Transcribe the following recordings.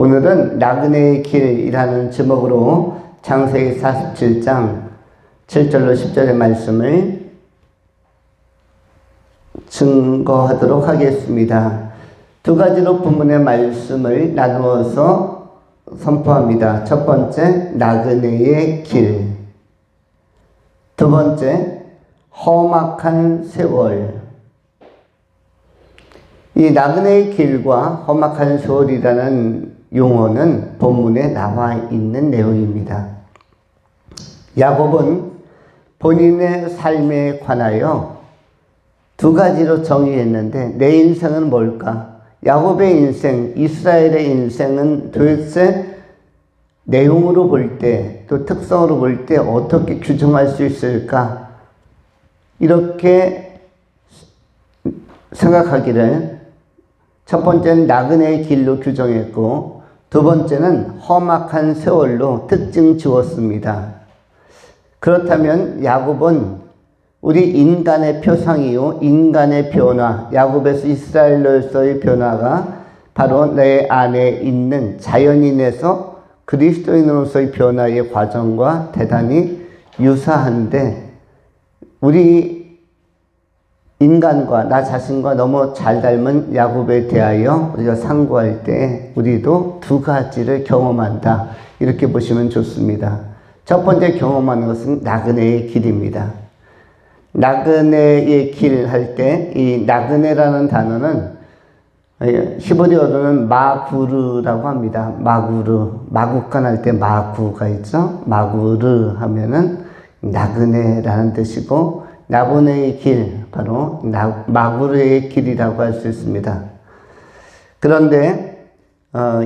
오늘은 나그네의 길이라는 제목으로 창세기 47장 7절로 10절의 말씀을 증거하도록 하겠습니다. 두 가지로 본문의 말씀을 나누어서 선포합니다. 첫 번째, 나그네의 길. 두 번째, 험악한 세월. 이 나그네의 길과 험악한 세월이라는 용어는 본문에 나와 있는 내용입니다. 야곱은 본인의 삶에 관하여 두 가지로 정의했는데 내 인생은 뭘까? 야곱의 인생, 이스라엘의 인생은 도대체 내용으로 볼 때, 또 특성으로 볼 때 어떻게 규정할 수 있을까? 이렇게 생각하기를 첫 번째는 나그네의 길로 규정했고 두 번째는 험악한 세월로 특징 지었습니다. 그렇다면 야곱은 우리 인간의 표상이요 인간의 변화, 야곱에서 이스라엘로서의 변화가 바로 내 안에 있는 자연인에서 그리스도인으로서의 변화의 과정과 대단히 유사한데 우리 인간과 나 자신과 너무 잘 닮은 야곱에 대하여 우리가 상고할 때 우리도 두 가지를 경험한다. 이렇게 보시면 좋습니다. 첫 번째 경험하는 것은 나그네의 길입니다. 나그네의 길 할 때 이 나그네라는 단어는 히브리어로는 마구르라고 합니다. 마구르, 마구간 할 때 마구가 있죠. 마구르 하면은 나그네라는 뜻이고 나그네의 길, 바로 마구르의 길이라고 할 수 있습니다. 그런데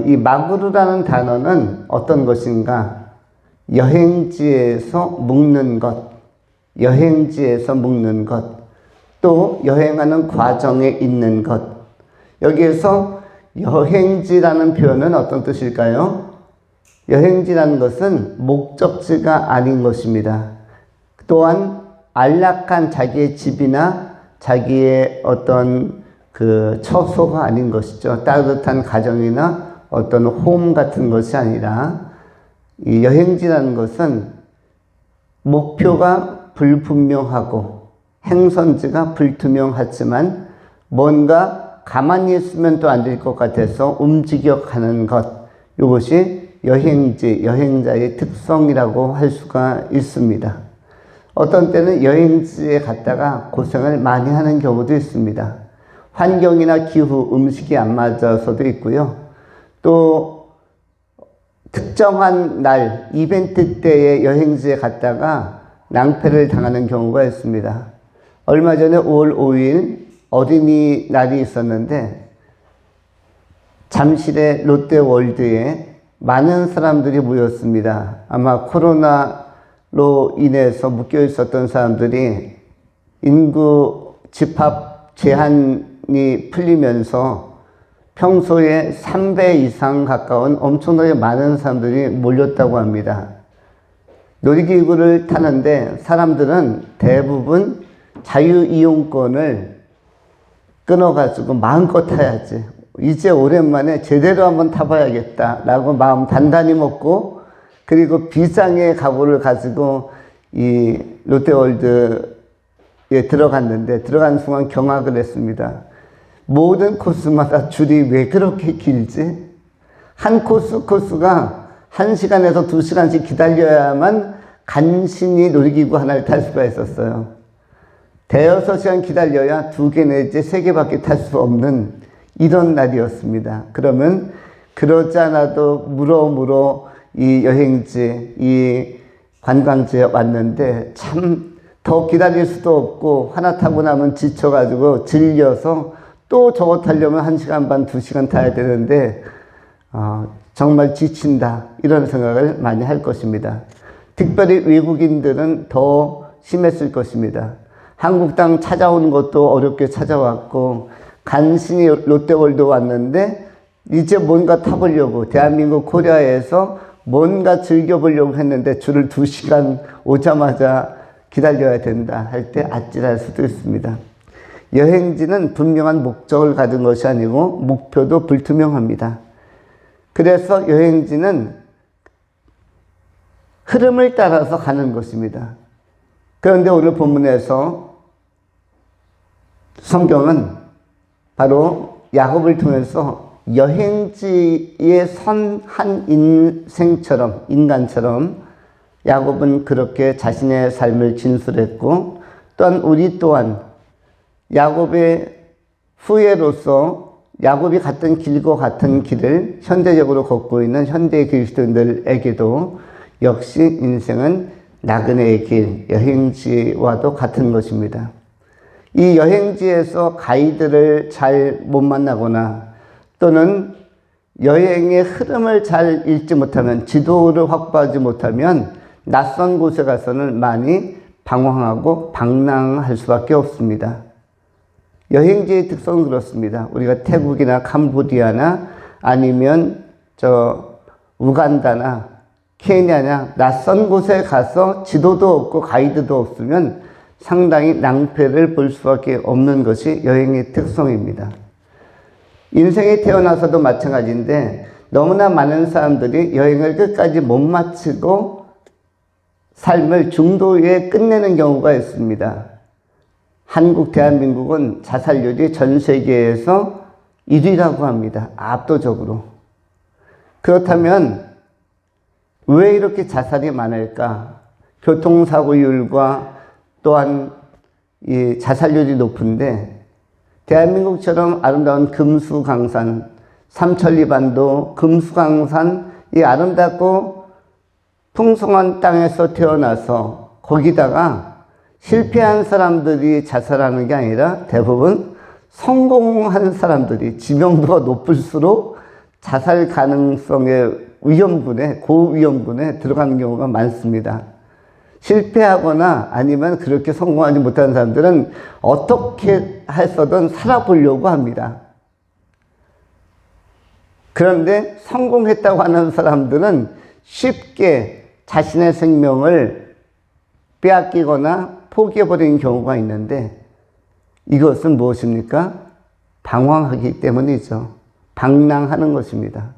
이 마구르라는 단어는 어떤 것인가? 여행지에서 묵는 것, 여행지에서 묵는 것, 또 여행하는 과정에 있는 것. 여기에서 여행지라는 표현은 어떤 뜻일까요? 여행지라는 것은 목적지가 아닌 것입니다. 또한 안락한 자기의 집이나 자기의 어떤 그 처소가 아닌 것이죠. 따뜻한 가정이나 어떤 홈 같은 것이 아니라 이 여행지라는 것은 목표가 불분명하고 행선지가 불투명하지만 뭔가 가만히 있으면 또 안 될 것 같아서 움직여 가는 것. 이것이 여행지, 여행자의 특성이라고 할 수가 있습니다. 어떤 때는 여행지에 갔다가 고생을 많이 하는 경우도 있습니다. 환경이나 기후, 음식이 안 맞아서도 있고요. 또 특정한 날, 이벤트 때에 여행지에 갔다가 낭패를 당하는 경우가 있습니다. 얼마 전에 5월 5일 어린이날이 있었는데 잠실의 롯데월드에 많은 사람들이 모였습니다. 아마 코로나로 인해서 묶여 있었던 사람들이 인구 집합 제한이 풀리면서 평소에 3배 이상 가까운 엄청나게 많은 사람들이 몰렸다고 합니다. 놀이기구를 타는데 사람들은 대부분 자유이용권을 끊어가지고 마음껏 타야지. 이제 오랜만에 제대로 한번 타봐야겠다라고 마음 단단히 먹고 그리고 비상의 각오를 가지고 이 롯데월드에 들어갔는데 들어간 순간 경악을 했습니다. 모든 코스마다 줄이 왜 그렇게 길지? 한 코스가 1시간에서 2시간씩 기다려야만 간신히 놀이기구 하나를 탈 수가 있었어요. 대여섯 시간 기다려야 2개 내지 3개밖에 탈 수 없는 이런 날이었습니다. 그러면 그러지 않아도 물어 이 여행지, 이 관광지에 왔는데 참 더 기다릴 수도 없고 하나 타고 나면 지쳐가지고 질려서 또 저거 타려면 1시간 반, 2시간 타야 되는데 정말 지친다 이런 생각을 많이 할 것입니다. 특별히 외국인들은 더 심했을 것입니다. 한국 땅 찾아오는 것도 어렵게 찾아왔고 간신히 롯데월드 왔는데 이제 뭔가 타보려고 대한민국 코리아에서 뭔가 즐겨보려고 했는데 줄을 2시간 오자마자 기다려야 된다 할 때 아찔할 수도 있습니다. 여행지는 분명한 목적을 가진 것이 아니고 목표도 불투명합니다. 그래서 여행지는 흐름을 따라서 가는 것입니다. 그런데 오늘 본문에서 성경은 바로 야곱을 통해서 여행지에 선 한 인간처럼 야곱은 그렇게 자신의 삶을 진술했고, 또한 우리 또한 야곱의 후예로서 야곱이 갔던 길과 같은 길을 현대적으로 걷고 있는 현대 그리스도인들에게도 역시 인생은 나그네의 길, 여행지와도 같은 것입니다. 이 여행지에서 가이드를 잘 못 만나거나 또는 여행의 흐름을 잘 읽지 못하면, 지도를 확보하지 못하면 낯선 곳에 가서는 많이 방황하고 방랑할 수밖에 없습니다. 여행지의 특성은 그렇습니다. 우리가 태국이나 캄보디아나 아니면 우간다나 케냐나 낯선 곳에 가서 지도도 없고 가이드도 없으면 상당히 낭패를 볼 수밖에 없는 것이 여행의 특성입니다. 인생에 태어나서도 마찬가지인데 너무나 많은 사람들이 여행을 끝까지 못 마치고 삶을 중도에 끝내는 경우가 있습니다. 한국, 대한민국은 자살률이 전 세계에서 1위라고 합니다. 압도적으로. 그렇다면 왜 이렇게 자살이 많을까? 교통사고율과 또한 이 자살률이 높은데, 대한민국처럼 아름다운 금수강산, 삼천리반도 금수강산, 이 아름답고 풍성한 땅에서 태어나서 거기다가 실패한 사람들이 자살하는 게 아니라 대부분 성공한 사람들이 지명도가 높을수록 자살 가능성의 위험군에, 고위험군에 들어가는 경우가 많습니다. 실패하거나 아니면 그렇게 성공하지 못하는 사람들은 어떻게 해서든 살아보려고 합니다. 그런데 성공했다고 하는 사람들은 쉽게 자신의 생명을 빼앗기거나 포기해버리는 경우가 있는데, 이것은 무엇입니까? 방황하기 때문이죠. 방랑하는 것입니다.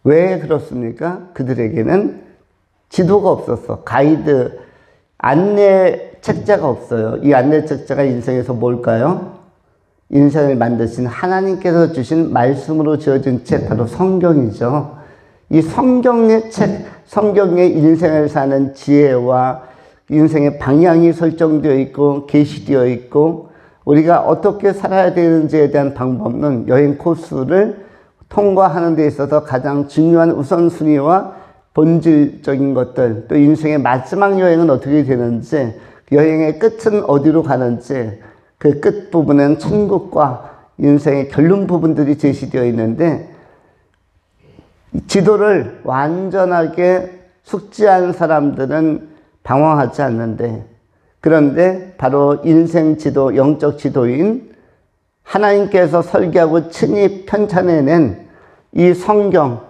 왜 그렇습니까? 그들에게는 지도가 없었어. 가이드, 안내 책자가 없어요. 이 안내 책자가 인생에서 뭘까요? 인생을 만드신 하나님께서 주신 말씀으로 지어진 책, 바로 성경이죠. 이 성경의 책, 성경의 인생을 사는 지혜와 인생의 방향이 설정되어 있고 계시되어 있고, 우리가 어떻게 살아야 되는지에 대한 방법론, 여행 코스를 통과하는 데 있어서 가장 중요한 우선순위와 본질적인 것들, 또 인생의 마지막 여행은 어떻게 되는지, 여행의 끝은 어디로 가는지, 그 끝부분은 천국과 인생의 결론 부분들이 제시되어 있는데, 지도를 완전하게 숙지한 사람들은 방황하지 않는데, 그런데 바로 인생 지도, 영적 지도인 하나님께서 설계하고 친히 편찬해낸 이 성경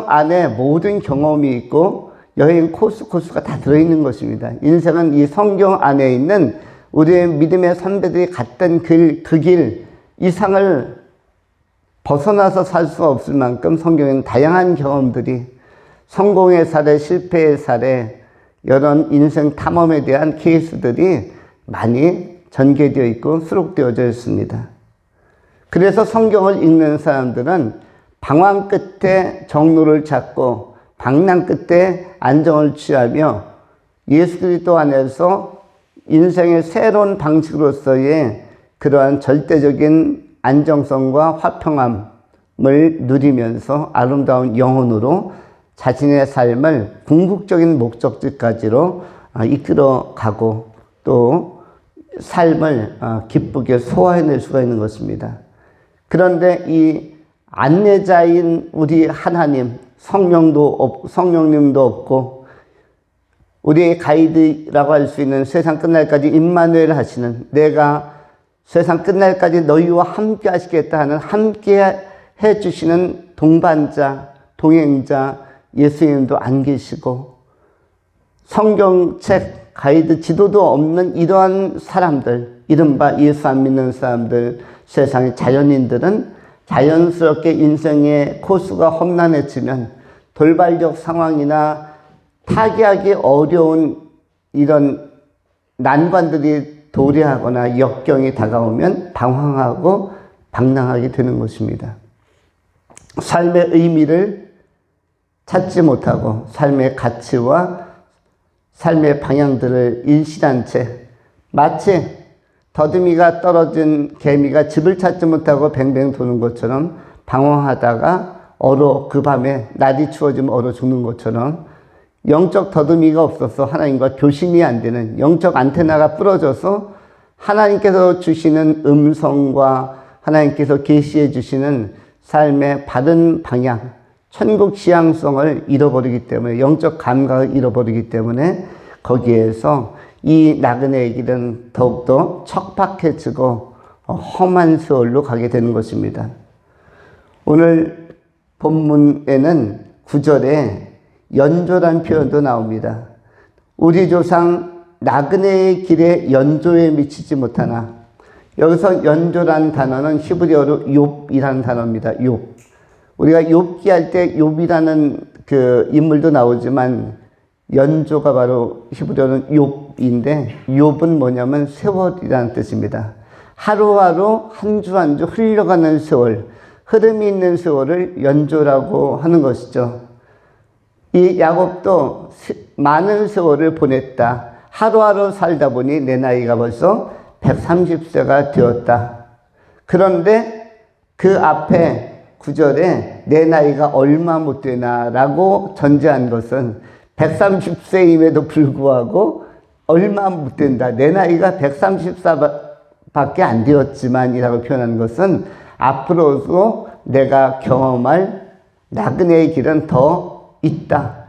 안에 모든 경험이 있고 여행 코스가 다 들어있는 것입니다. 인생은 이 성경 안에 있는 우리의 믿음의 선배들이 갔던 그 길 이상을 벗어나서 살 수 없을 만큼 성경에는 다양한 경험들이, 성공의 사례, 실패의 사례, 이런 인생 탐험에 대한 케이스들이 많이 전개되어 있고 수록되어져 있습니다. 그래서 성경을 읽는 사람들은 방황 끝에 정로를 찾고 방랑 끝에 안정을 취하며 예수 그리스도 안에서 인생의 새로운 방식으로서의 그러한 절대적인 안정성과 화평함을 누리면서 아름다운 영혼으로 자신의 삶을 궁극적인 목적지까지로 이끌어가고 또 삶을 기쁘게 소화해낼 수가 있는 것입니다. 그런데 이 안내자인 우리 하나님, 성령님도 없고 우리의 가이드라고 할 수 있는 세상 끝날까지 임마누엘 하시는, 내가 세상 끝날까지 너희와 함께 하시겠다 하는, 함께 해주시는 동반자, 동행자 예수님도 안 계시고, 성경책, 가이드, 지도도 없는 이러한 사람들, 이른바 예수 안 믿는 사람들, 세상의 자연인들은 자연스럽게 인생의 코스가 험난해지면 돌발적 상황이나 타개하기 어려운 이런 난관들이 도래하거나 역경이 다가오면 방황하고 방랑하게 되는 것입니다. 삶의 의미를 찾지 못하고 삶의 가치와 삶의 방향들을 일실한 채 마치 더듬이가 떨어진 개미가 집을 찾지 못하고 뱅뱅 도는 것처럼 방황하다가 그 밤에 날이 추워지면 얼어 죽는 것처럼 영적 더듬이가 없어서 하나님과 교신이 안 되는, 영적 안테나가 부러져서 하나님께서 주시는 음성과 하나님께서 계시해 주시는 삶의 바른 방향, 천국 지향성을 잃어버리기 때문에, 영적 감각을 잃어버리기 때문에 거기에서 이 나그네의 길은 더욱더 척박해지고 험한 세월로 가게 되는 것입니다. 오늘 본문에는 9절에 연조란 표현도 나옵니다. 우리 조상 나그네의 길에 연조에 미치지 못하나, 여기서 연조란 단어는 히브리어로 욥이라는 단어입니다. 욥. 우리가 욥기 할 때 욥이라는 그 인물도 나오지만 연조가 바로 히브리어는 욥인데, 욥은 뭐냐면 세월이라는 뜻입니다. 하루하루 한 주 한 주 흘러가는 세월, 흐름이 있는 세월을 연조라고 하는 것이죠. 이 야곱도 많은 세월을 보냈다. 하루하루 살다 보니 내 나이가 벌써 130세가 되었다. 그런데 그 앞에 9절에 내 나이가 얼마 못 되나라고 전제한 것은 130세임에도 불구하고 얼마 못 된다. 내 나이가 134밖에 안 되었지만이라고 표현하는 것은 앞으로도 내가 경험할 나그네의 길은 더 있다.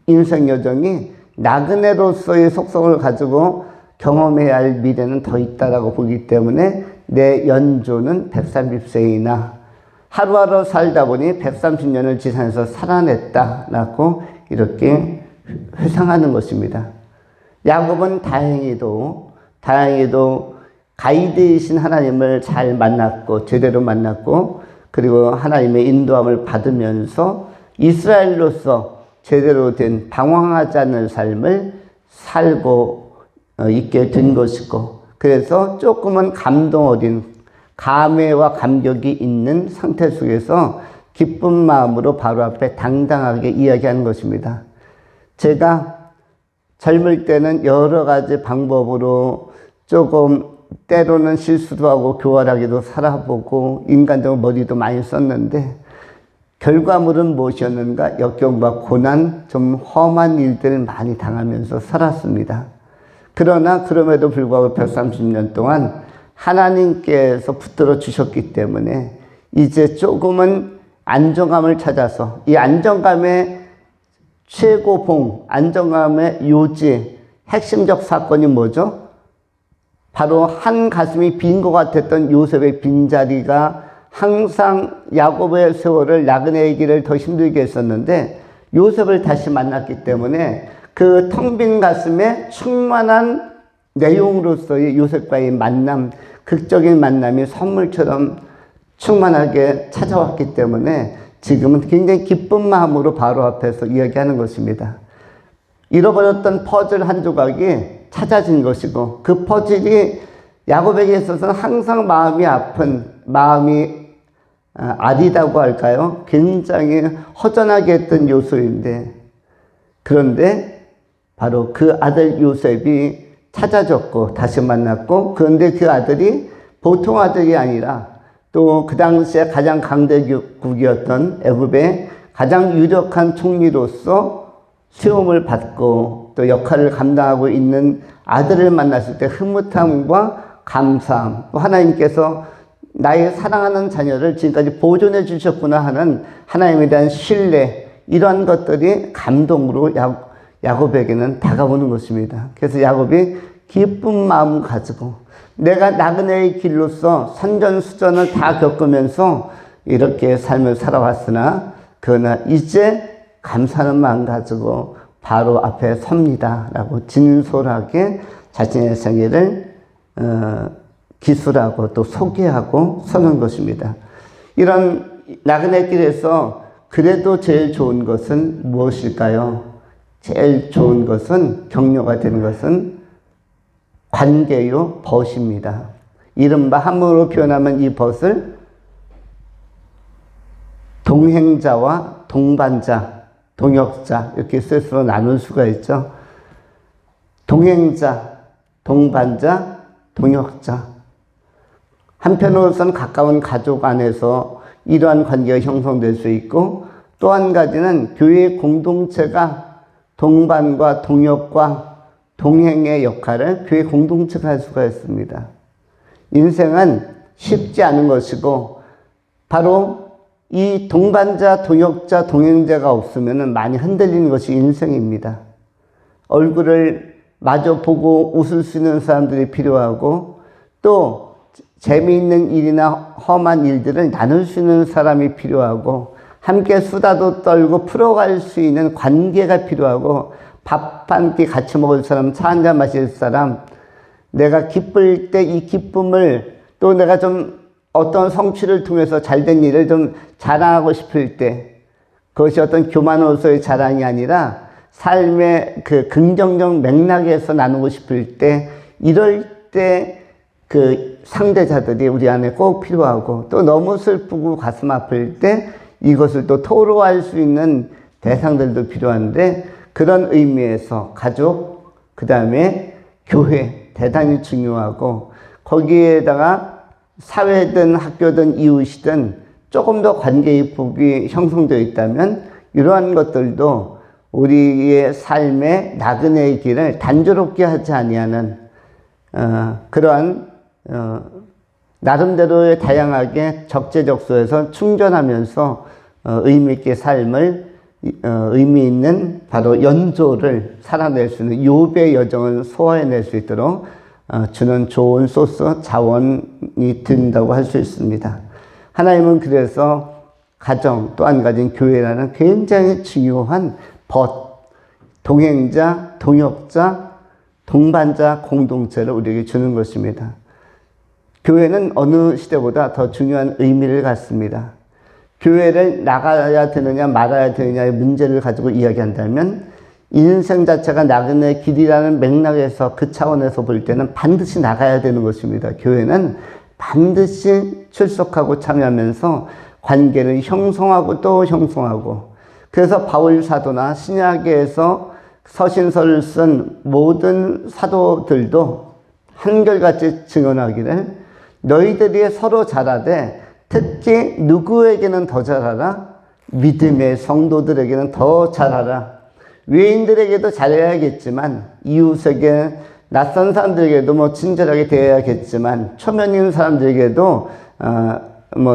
인생 여정이 나그네로서의 속성을 가지고 경험해야 할 미래는 더 있다라고 보기 때문에 내 연조는 130세이나 하루하루 살다 보니 130년을 지산해서 살아냈다라고 이렇게 회상하는 것입니다. 야곱은 다행히도 가이드이신 하나님을 잘 만났고 제대로 만났고, 그리고 하나님의 인도함을 받으면서 이스라엘로서 제대로 된 방황하지 않는 삶을 살고 있게 된 것이고, 그래서 조금은 감동 어린 감회와 감격이 있는 상태 속에서 기쁜 마음으로 바로 앞에 당당하게 이야기하는 것입니다. 제가 젊을 때는 여러 가지 방법으로 조금 때로는 실수도 하고 교활하게도 살아보고 인간적으로 머리도 많이 썼는데, 결과물은 무엇이었는가? 역경과 고난, 좀 험한 일들을 많이 당하면서 살았습니다. 그러나 그럼에도 불구하고 130년 동안 하나님께서 붙들어 주셨기 때문에 이제 조금은 안정감을 찾아서, 이 안정감의 최고봉, 안정감의 요지, 핵심적 사건이 뭐죠? 바로 한 가슴이 빈 것 같았던 요셉의 빈자리가 항상 야곱의 세월을, 나그네의 길을 더 힘들게 했었는데, 요셉을 다시 만났기 때문에 그 텅 빈 가슴에 충만한 내용으로서의 요셉과의 만남, 극적인 만남이 선물처럼 충만하게 찾아왔기 때문에 지금은 굉장히 기쁜 마음으로 바로 앞에서 이야기하는 것입니다. 잃어버렸던 퍼즐 한 조각이 찾아진 것이고, 그 퍼즐이 야곱에게 있어서는 항상 마음이 아픈, 마음이 아리다고 할까요? 굉장히 허전하게 했던 요소인데, 그런데 바로 그 아들 요셉이 찾아졌고 다시 만났고, 그런데 그 아들이 보통 아들이 아니라 또 그 당시에 가장 강대국이었던 애굽의 가장 유력한 총리로서 수용을 받고 또 역할을 감당하고 있는 아들을 만났을 때 흐뭇함과 감사함, 또 하나님께서 나의 사랑하는 자녀를 지금까지 보존해 주셨구나 하는 하나님에 대한 신뢰, 이러한 것들이 감동으로 야곱에게는 다가오는 것입니다. 그래서 야곱이 기쁜 마음 가지고, 내가 나그네의 길로서 선전수전을 다 겪으면서 이렇게 삶을 살아왔으나 그러나 이제 감사하는 마음 가지고 바로 앞에 섭니다 라고 진솔하게 자신의 생애를 기술하고 또 소개하고 서는 것입니다. 이런 나그네 길에서 그래도 제일 좋은 것은 무엇일까요? 제일 좋은 것은, 격려가 되는 것은 관계요 벗입니다. 이른바 한문으로 표현하면 이 벗을 동행자와 동반자, 동역자 이렇게 스스로 나눌 수가 있죠. 동행자, 동반자, 동역자. 한편으로서는 가까운 가족 안에서 이러한 관계가 형성될 수 있고, 또 한 가지는 교회 공동체가 동반과 동역과 동행의 역할을 교회 공동체가 할 수가 있습니다. 인생은 쉽지 않은 것이고, 바로 이 동반자, 동역자, 동행자가 없으면 많이 흔들리는 것이 인생입니다. 얼굴을 마저 보고 웃을 수 있는 사람들이 필요하고, 또 재미있는 일이나 험한 일들을 나눌 수 있는 사람이 필요하고, 함께 수다도 떨고 풀어갈 수 있는 관계가 필요하고, 밥 한 끼 같이 먹을 사람, 차 한잔 마실 사람, 내가 기쁠 때 이 기쁨을, 또 내가 좀 어떤 성취를 통해서 잘된 일을 좀 자랑하고 싶을 때, 그것이 어떤 교만으로서의 자랑이 아니라 삶의 그 긍정적 맥락에서 나누고 싶을 때, 이럴 때 그 상대자들이 우리 안에 꼭 필요하고, 또 너무 슬프고 가슴 아플 때 이것을 또 토로할 수 있는 대상들도 필요한데, 그런 의미에서 가족, 그 다음에 교회 대단히 중요하고, 거기에다가 사회든 학교든 이웃이든 조금 더 관계의 폭이 형성되어 있다면, 이러한 것들도 우리의 삶의 나그네의 길을 단조롭게 하지 아니하는 그러한 나름대로의 다양하게 적재적소에서 충전하면서 의미 있게 삶을 의미 있는 바로 연조를 살아낼 수 있는 욥의 여정을 소화해낼 수 있도록 주는 좋은 소스, 자원이 된다고 할 수 있습니다. 하나님은 그래서 가정, 또 한 가지는 교회라는 굉장히 중요한 벗, 동행자, 동역자, 동반자 공동체를 우리에게 주는 것입니다. 교회는 어느 시대보다 더 중요한 의미를 갖습니다. 교회를 나가야 되느냐 말아야 되느냐의 문제를 가지고 이야기한다면, 인생 자체가 나그네 길이라는 맥락에서, 그 차원에서 볼 때는 반드시 나가야 되는 것입니다. 교회는 반드시 출석하고 참여하면서 관계를 형성하고 또 형성하고, 그래서 바울 사도나 신약에서 서신서를 쓴 모든 사도들도 한결같이 증언하기를, 너희들이 서로 잘하되 특히 누구에게는 더 잘하라? 믿음의 성도들에게는 더 잘하라. 외인들에게도 잘해야겠지만, 이웃에게, 낯선 사람들에게도 뭐 친절하게 대해야겠지만, 초면인 사람들에게도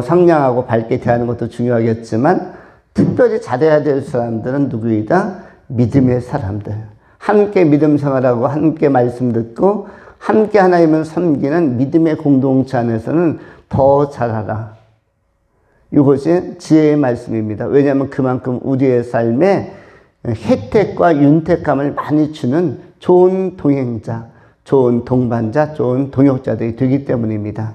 상냥하고 밝게 대하는 것도 중요하겠지만, 특별히 잘해야 될 사람들은 누구이다? 믿음의 사람들. 함께 믿음 생활하고 함께 말씀 듣고 함께 하나님을 섬기는 믿음의 공동체 안에서는 더 잘하라. 이것이 지혜의 말씀입니다. 왜냐하면 그만큼 우리의 삶에 혜택과 윤택감을 많이 주는 좋은 동행자, 좋은 동반자, 좋은 동역자들이 되기 때문입니다.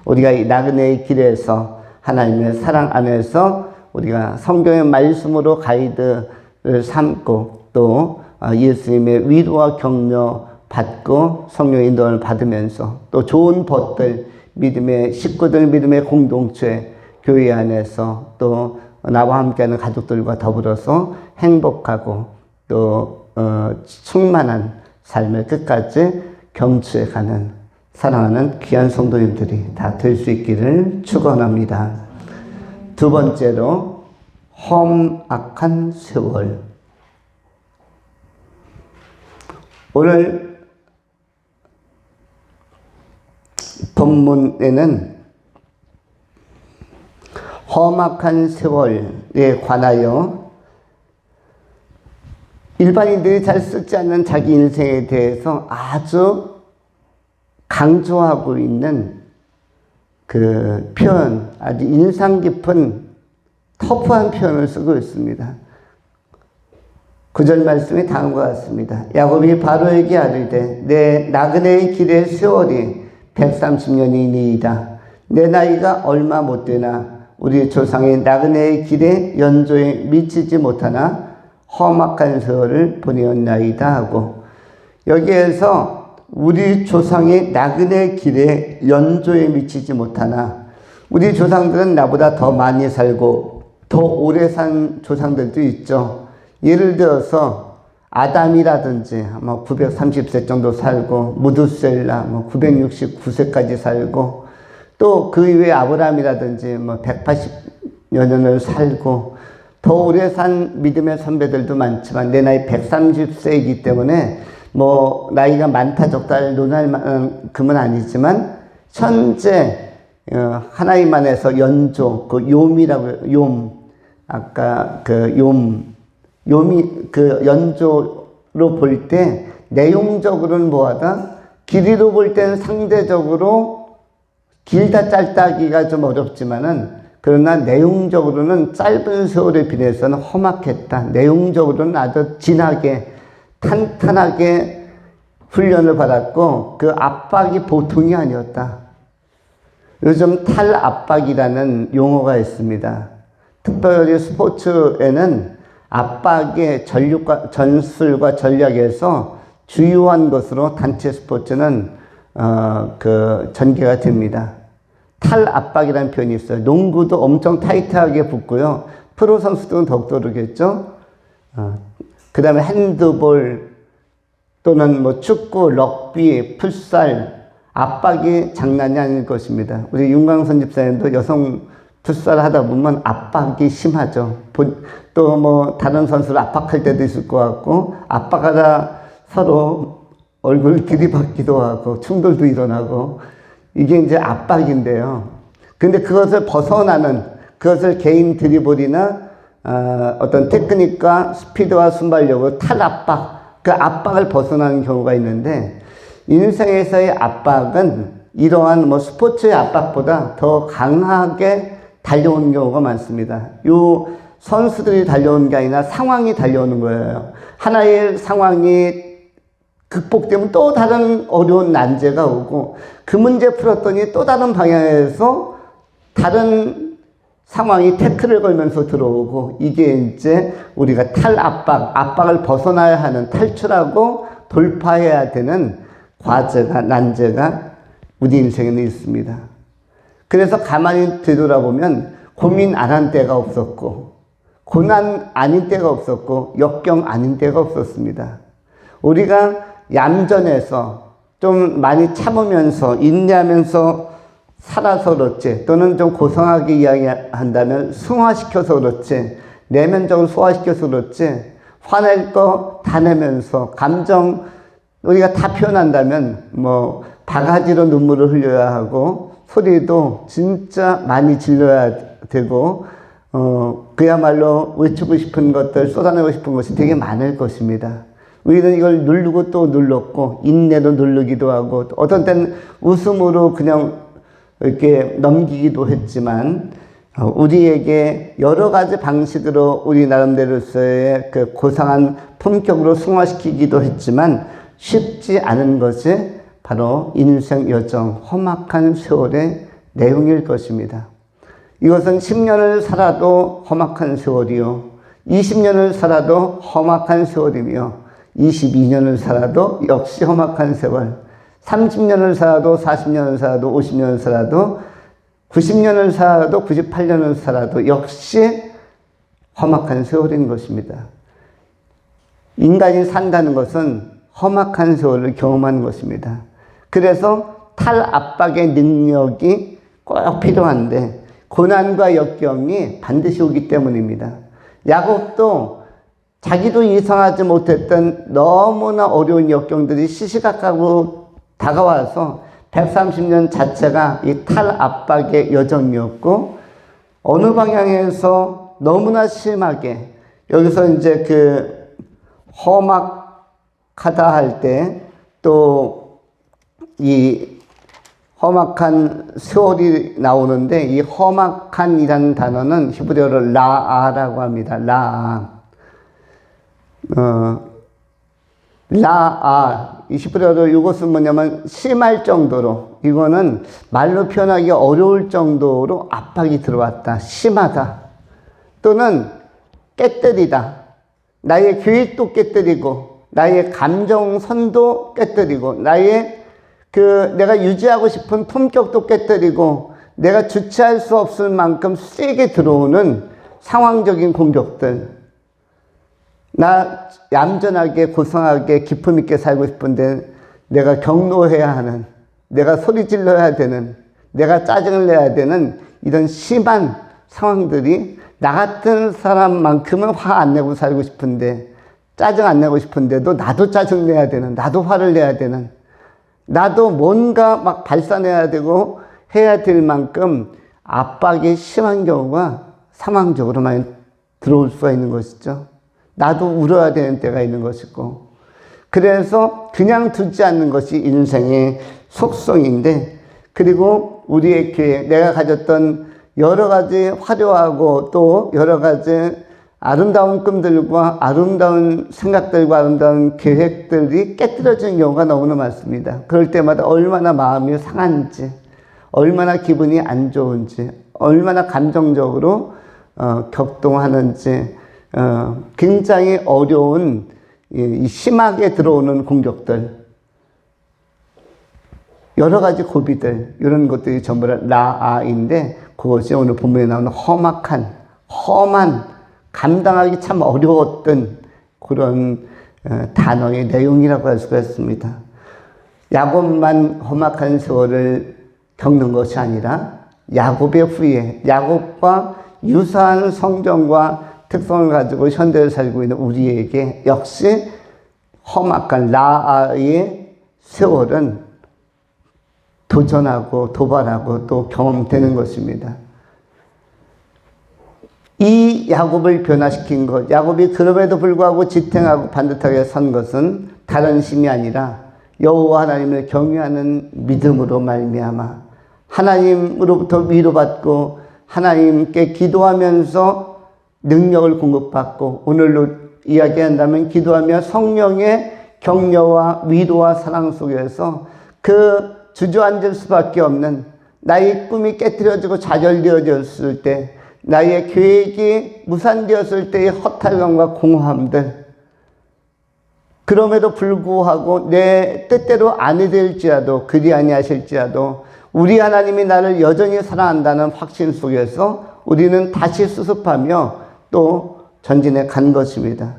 우리가 이 나그네의 길에서 하나님의 사랑 안에서 우리가 성경의 말씀으로 가이드를 삼고, 또 예수님의 위로와 격려 받고 성령의 인도를 받으면서, 또 좋은 벗들, 믿음의 식구들, 믿음의 공동체, 교회 안에서 또 나와 함께하는 가족들과 더불어서 행복하고 또 충만한 삶을 끝까지 경치해가는, 사랑하는 귀한 성도님들이 다 될 수 있기를 축원합니다. 두 번째로, 험악한 세월. 오늘 본문에는 험악한 세월에 관하여 일반인들이 잘 쓰지 않는 자기 인생에 대해서 아주 강조하고 있는 그 표현, 아주 인상 깊은 터프한 표현을 쓰고 있습니다. 9절 말씀이 다음과 같습니다. 야곱이 바로에게 아뢰되 내 나그네의 길의 세월이 130년이니이다. 내 나이가 얼마 못 되나 우리 조상의 나그네의 길에 연조에 미치지 못하나 험악한 세월을 보내었나이다 하고, 여기에서 우리 조상의 나그네의 길에 연조에 미치지 못하나, 우리 조상들은 나보다 더 많이 살고 더 오래 산 조상들도 있죠. 예를 들어서 아담이라든지 뭐 930세 정도 살고, 무두셀라 뭐 969세까지 살고, 또 그 이외에 아브라함이라든지 뭐 180여 년을 살고, 더 오래 산 믿음의 선배들도 많지만 내 나이 130세이기 때문에 뭐 나이가 많다 적다 논할 만큼은 아니지만, 현재 하나님만에서 연조, 그 욤이라고, 욤, 아까 그 욤이 그 연조로 볼 때 내용적으로는 뭐하다? 길이로 볼 때는 상대적으로 길다 짧다 하기가 좀 어렵지만은, 그러나 내용적으로는 짧은 세월에 비해서는 험악했다. 내용적으로는 아주 진하게 탄탄하게 훈련을 받았고, 그 압박이 보통이 아니었다. 요즘 탈압박이라는 용어가 있습니다. 특별히 스포츠에는 압박의 전술과 전략에서 주요한 것으로 단체 스포츠는 전개가 됩니다. 탈압박이라는 표현이 있어요. 농구도 엄청 타이트하게 붙고요. 프로 선수들은 더욱더 그러겠죠. 그 다음에 핸드볼 또는 뭐 축구, 럭비, 풋살, 압박이 장난이 아닐 것입니다. 우리 윤광선 집사님도 여성 풋살 하다 보면 압박이 심하죠. 또 뭐 다른 선수를 압박할 때도 있을 것 같고, 압박하다 서로 얼굴 들이받기도 하고 충돌도 일어나고, 이게 이제 압박인데요. 근데 그것을 벗어나는, 그것을 개인 드리블이나 어떤 테크닉과 스피드와 순발력으로 탈압박, 그 압박을 벗어나는 경우가 있는데, 인생에서의 압박은 이러한 뭐 스포츠의 압박보다 더 강하게 달려오는 경우가 많습니다. 요 선수들이 달려오는 게 아니라 상황이 달려오는 거예요. 하나의 상황이 극복되면 또 다른 어려운 난제가 오고, 그 문제 풀었더니 또 다른 방향에서 다른 상황이 태클을 걸면서 들어오고, 이게 이제 우리가 압박을 벗어나야 하는, 탈출하고 돌파해야 되는 과제가, 난제가 우리 인생에는 있습니다. 그래서 가만히 되돌아보면 고민 안 한 때가 없었고, 고난 아닌 때가 없었고, 역경 아닌 때가 없었습니다. 우리가 얌전해서 좀 많이 참으면서 인내하면서 살아서 그렇지, 또는 좀 고상하게 이야기한다면 승화시켜서 그렇지, 내면적으로 소화시켜서 그렇지, 화낼 거 다 내면서 감정 우리가 다 표현한다면 뭐 바가지로 눈물을 흘려야 하고, 소리도 진짜 많이 질러야 되고, 그야말로 외치고 싶은 것들, 쏟아내고 싶은 것이 되게 많을 것입니다. 우리는 이걸 누르고 또 눌렀고, 인내로 누르기도 하고, 어떤 때는 웃음으로 그냥 이렇게 넘기기도 했지만, 우리에게 여러 가지 방식으로 우리 나름대로서의 그 고상한 품격으로 승화시키기도 했지만, 쉽지 않은 것이 바로 인생 여정, 험악한 세월의 내용일 것입니다. 이것은 10년을 살아도 험악한 세월이요, 20년을 살아도 험악한 세월이며, 22년을 살아도 역시 험악한 세월, 30년을 살아도 40년을 살아도 50년을 살아도 90년을 살아도 98년을 살아도 역시 험악한 세월인 것입니다. 인간이 산다는 것은 험악한 세월을 경험하는 것입니다. 그래서 탈압박의 능력이 꼭 필요한데, 고난과 역경이 반드시 오기 때문입니다. 야곱도 자기도 예상하지 못했던 너무나 어려운 역경들이 시시각각으로 다가와서 130년 자체가 이 탈압박의 여정이었고, 어느 방향에서 너무나 심하게, 여기서 이제 그 험악하다 할 때 또 이 험악한 세월이 나오는데, 이 험악한이라는 단어는 히브리어로 라아라고 합니다. 라아. 이 히브리어로 이것은 뭐냐면 심할 정도로, 이거는 말로 표현하기 어려울 정도로 압박이 들어왔다. 심하다. 또는 깨뜨리다. 나의 계획도 깨뜨리고, 나의 감정선도 깨뜨리고, 나의 내가 유지하고 싶은 품격도 깨뜨리고, 내가 주체할 수 없을 만큼 세게 들어오는 상황적인 공격들. 나 얌전하게 고상하게 기품 있게 살고 싶은데 내가 경노해야 하는, 내가 소리 질러야 되는, 내가 짜증을 내야 되는 이런 심한 상황들이 나 같은 사람만큼은 화 안 내고 살고 싶은데, 짜증 안 내고 싶은데도 나도 짜증 내야 되는, 나도 화를 내야 되는, 나도 뭔가 막 발산해야 되고 해야 될 만큼 압박이 심한 경우가 상황적으로 많이 들어올 수가 있는 것이죠. 나도 울어야 되는 때가 있는 것이고, 그래서 그냥 두지 않는 것이 인생의 속성인데, 그리고 우리의 계획, 내가 가졌던 여러 가지 화려하고 또 여러 가지 아름다운 꿈들과 아름다운 생각들과 아름다운 계획들이 깨뜨려지는 경우가 너무나 많습니다. 그럴 때마다 얼마나 마음이 상한지, 얼마나 기분이 안 좋은지, 얼마나 감정적으로 격동하는지, 굉장히 어려운 이 심하게 들어오는 공격들, 여러 가지 고비들, 이런 것들이 전부 라아인데, 그것이 오늘 본문에 나오는 험한, 감당하기 참 어려웠던 그런 단어의 내용이라고 할 수가 있습니다. 야곱만 험악한 세월을 겪는 것이 아니라 야곱의 후예, 야곱과 유사한 성정과 특성을 가지고 현대를 살고 있는 우리에게 역시 험악한 라아의 세월은 도전하고 도발하고 또 경험되는 것입니다. 이 야곱을 변화시킨 것, 야곱이 그럼에도 불구하고 지탱하고 반듯하게 선 것은 다른 힘이 아니라 여호와 하나님을 경외하는 믿음으로 말미암아 하나님으로부터 위로받고 하나님께 기도하면서 능력을 공급받고, 오늘로 이야기한다면 기도하며 성령의 격려와 위로와 사랑 속에서 그 주저앉을 수밖에 없는, 나의 꿈이 깨트려지고 좌절되어졌을 때, 나의 계획이 무산되었을 때의 허탈감과 공허함들, 그럼에도 불구하고 내 뜻대로 아니 될지라도, 그리 아니하실지라도 우리 하나님이 나를 여전히 사랑한다는 확신 속에서 우리는 다시 수습하며 또 전진해 간 것입니다.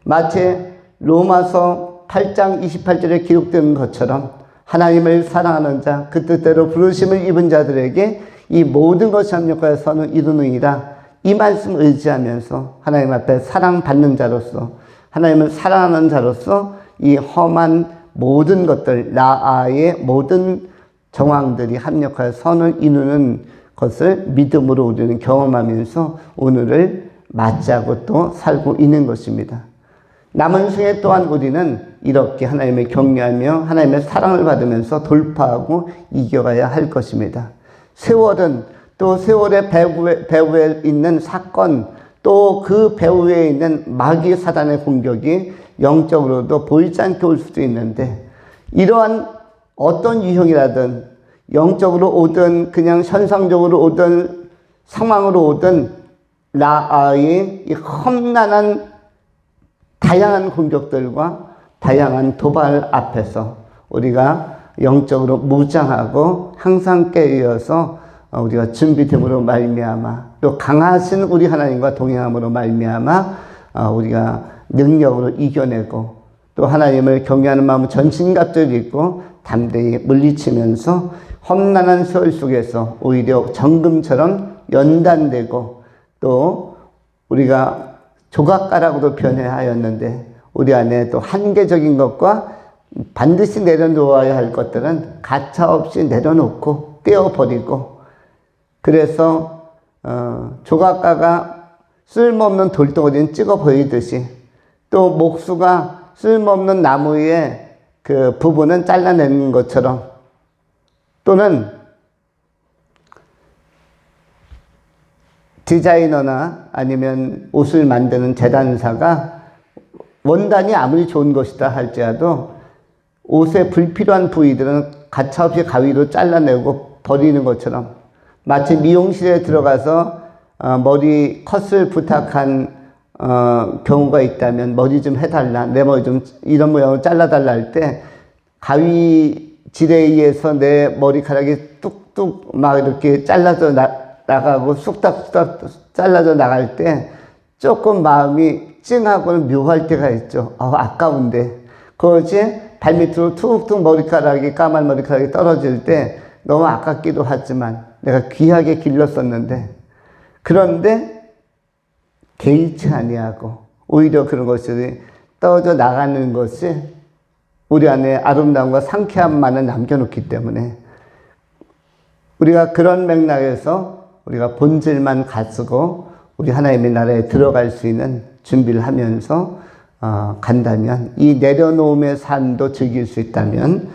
마치 로마서 8장 28절에 기록된 것처럼 하나님을 사랑하는 자, 그 뜻대로 부르심을 입은 자들에게 이 모든 것이 합력하여 선을 이루느니라, 이 말씀 의지하면서 하나님 앞에 사랑받는 자로서, 하나님을 사랑하는 자로서 이 험한 모든 것들, 라아의 모든 정황들이 합력하여 선을 이루는 것을 믿음으로 우리는 경험하면서 오늘을 맞이하고 또 살고 있는 것입니다. 남은 생에 또한 우리는 이렇게 하나님을 경외하며 하나님의 사랑을 받으면서 돌파하고 이겨가야 할 것입니다. 세월은 또 세월의 배후에 있는 사건, 또 그 배후에 있는 마귀 사단의 공격이 영적으로도 보이지 않게 올 수도 있는데, 이러한 어떤 유형이라든 영적으로 오든 그냥 현상적으로 오든 상황으로 오든 라아의 이 험난한 다양한 공격들과 다양한 도발 앞에서 우리가 영적으로 무장하고 항상 깨어서 우리가 준비됨으로 말미암아, 또 강하신 우리 하나님과 동행함으로 말미암아 우리가 능력으로 이겨내고, 또 하나님을 경외하는 마음을 전신갑주를 입고 담대히 물리치면서 험난한 세월 속에서 오히려 정금처럼 연단되고, 또 우리가 조각가락으로 변해하였는데 우리 안에 또 한계적인 것과 반드시 내려놓아야 할 것들은 가차없이 내려놓고 떼어버리고, 그래서 조각가가 쓸모없는 돌덩어리는 찍어버리듯이, 또 목수가 쓸모없는 나무의 그 부분은 잘라내는 것처럼, 또는 디자이너나 아니면 옷을 만드는 재단사가 원단이 아무리 좋은 것이다 할지라도 옷의 불필요한 부위들은 가차없이 가위로 잘라내고 버리는 것처럼, 마치 미용실에 들어가서 머리 컷을 부탁한 경우가 있다면 머리 좀 해달라, 내 머리 좀 이런 모양으로 잘라달라 할 때 가위질에 의해서 내 머리카락이 뚝뚝 막 이렇게 잘라져 나가고 쑥닥쑥닥 잘라져 나갈 때 조금 마음이 찡하고는 묘할 때가 있죠. 아까운데. 그것이 발밑으로 툭툭 머리카락이, 까만 머리카락이 떨어질 때 너무 아깝기도 하지만 내가 귀하게 길렀었는데, 그런데 개의치 아니하고 오히려 그런 것들이 떨어져 나가는 것이 우리 안에 아름다움과 상쾌함만을 남겨놓기 때문에 우리가 그런 맥락에서 우리가 본질만 가지고 우리 하나님의 나라에 들어갈 수 있는 준비를 하면서 간다면, 이 내려놓음의 삶도 즐길 수 있다면,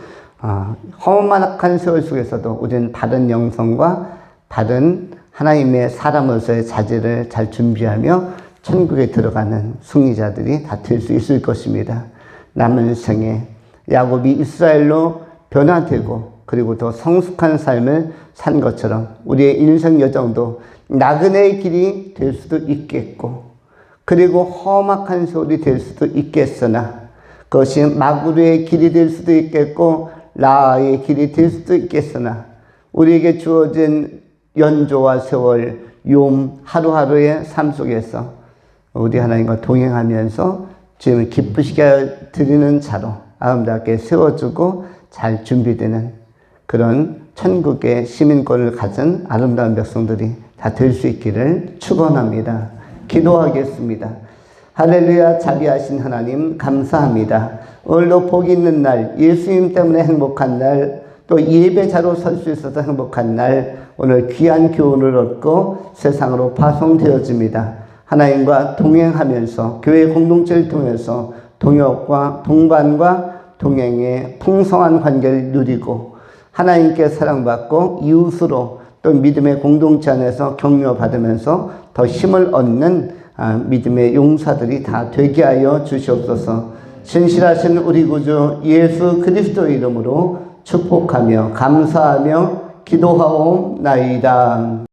험악한 세월 속에서도 우리는 바른 영성과 바른 하나님의 사람으로서의 자질을 잘 준비하며 천국에 들어가는 승리자들이 다 될 수 있을 것입니다. 남은 생에 야곱이 이스라엘로 변화되고 그리고 더 성숙한 삶을 산 것처럼 우리의 인생 여정도 나그네의 길이 될 수도 있겠고, 그리고 험악한 세월이 될 수도 있겠으나 그것이 마구르의 길이 될 수도 있겠고 라아의 길이 될 수도 있겠으나, 우리에게 주어진 연조와 세월, 욤 하루하루의 삶 속에서 우리 하나님과 동행하면서 주님을 기쁘시게 드리는 자로 아름답게 세워주고 잘 준비되는 그런 천국의 시민권을 가진 아름다운 백성들이 다 될 수 있기를 축원합니다. 기도하겠습니다. 할렐루야. 자비하신 하나님 감사합니다. 오늘도 복 있는 날, 예수님 때문에 행복한 날, 또 예배자로 설 수 있어서 행복한 날, 오늘 귀한 교훈을 얻고 세상으로 파송되어집니다. 하나님과 동행하면서 교회 공동체를 통해서 동역과 동반과 동행의 풍성한 관계를 누리고 하나님께 사랑받고 이웃으로 또 믿음의 공동체 안에서 격려받으면서 더 힘을 얻는 믿음의 용사들이 다 되게 하여 주시옵소서. 신실하신 우리 구주 예수 그리스도의 이름으로 축복하며 감사하며 기도하옵나이다.